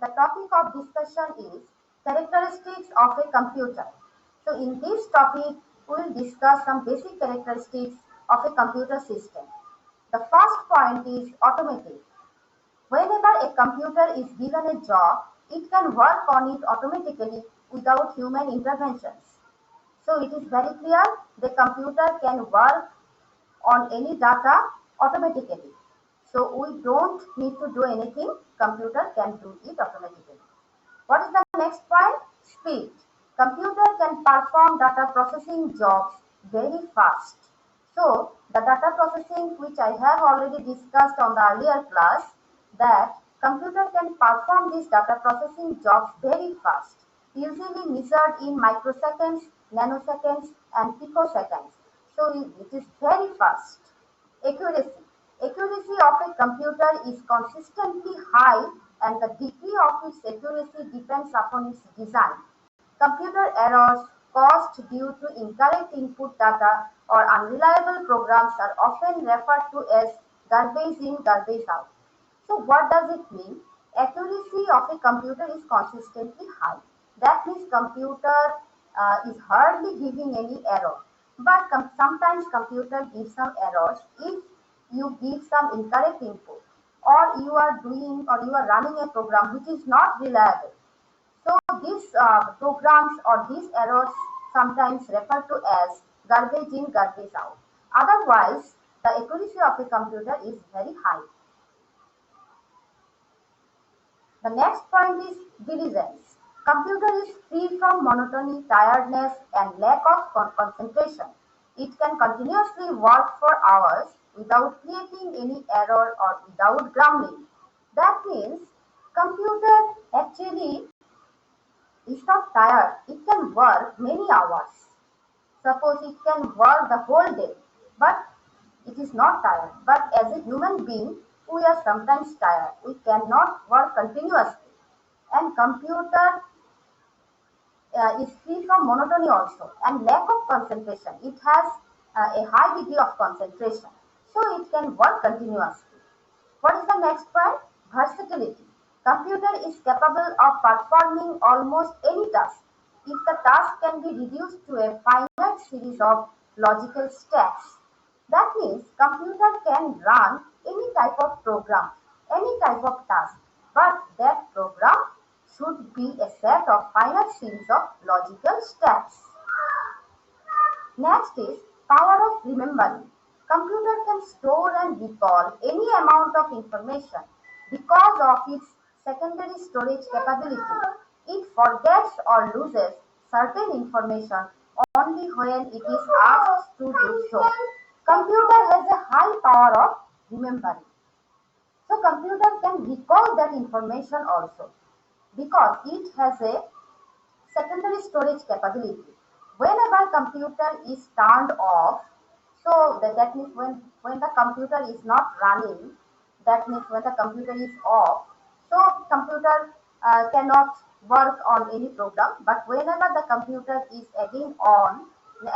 The topic of discussion is characteristics of a computer. So in this topic, we will discuss some basic characteristics of a computer system. The first point is automatic. Whenever a computer is given a job, it can work on it automatically without human interventions. So it is very clear the computer can work on any data automatically. So we don't need to do anything, computer can do it automatically. What is the next point? Speed. Computer can perform data processing jobs very fast. So the data processing which I have already discussed on the earlier class, that computer can perform these data processing jobs very fast, usually measured in microseconds, nanoseconds and picoseconds. So it is very fast. Accuracy. Accuracy of a computer is consistently high and the degree of its accuracy depends upon its design. Computer errors caused due to incorrect input data or unreliable programs are often referred to as garbage in, garbage out. So what does it mean? Accuracy of a computer is consistently high. That means computer is hardly giving any error. But sometimes computer gives some errors if you give some incorrect input, or you are doing or you are running a program which is not reliable. So these programs or these errors sometimes referred to as garbage in, garbage out. Otherwise, the accuracy of a computer is very high. The next point is diligence. Computer is free from monotony, tiredness and lack of concentration. It can continuously work for hours without creating any error or without grumbling. That means computer actually is not tired. It can work many hours. Suppose it can work the whole day, but it is not tired. But as a human being, we are sometimes tired. We cannot work continuously. And computer is free from monotony also and lack of concentration. It has a high degree of concentration. So it can work continuously. What is the next point? Versatility. Computer is capable of performing almost any task if the task can be reduced to a finite series of logical steps. That means computer can run any type of program, any type of task, but that program should be a set of finite series of logical steps. Next is power of remembering. Computer can store and recall any amount of information because of its secondary storage capability. It forgets or loses certain information only when it is asked to do so. Computer has a high power of remembering. So computer can recall that information also because it has a secondary storage capability. Whenever computer is turned off, so that means when the computer is not running, that means when the computer is off, so computer cannot work on any program. But whenever the computer is again on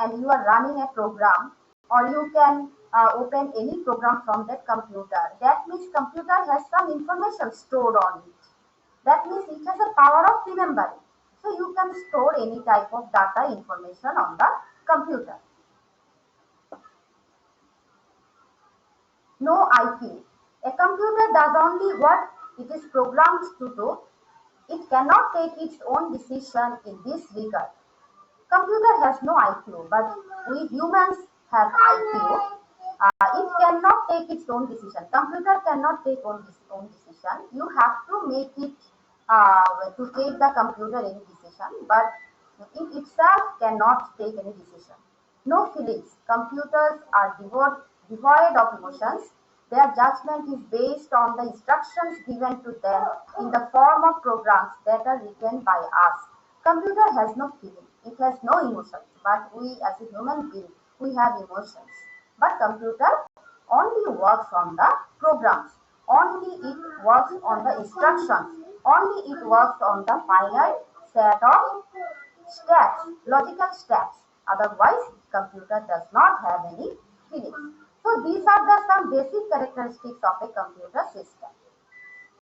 and you are running a program, or you can open any program from that computer, that means computer has some information stored on it. That means it has a power of remembering. So you can store any type of data information on the computer. No IQ. A computer does only what it is programmed to do. It cannot take its own decision in this regard. Computer has no IQ, but we humans have IQ. It cannot take its own decision. Computer cannot take its own decision. You have to make it to take the computer any decision, but it itself cannot take any decision. No feelings. Computers are devoid of emotions. Their judgment is based on the instructions given to them in the form of programs that are written by us. Computer has no feeling. It has no emotions. But we as a human being, we have emotions. But computer only works on the programs. Only it works on the instructions. Only it works on the finite set of steps, logical steps. Otherwise, computer does not have any feelings. So these are the some basic characteristics of a computer system.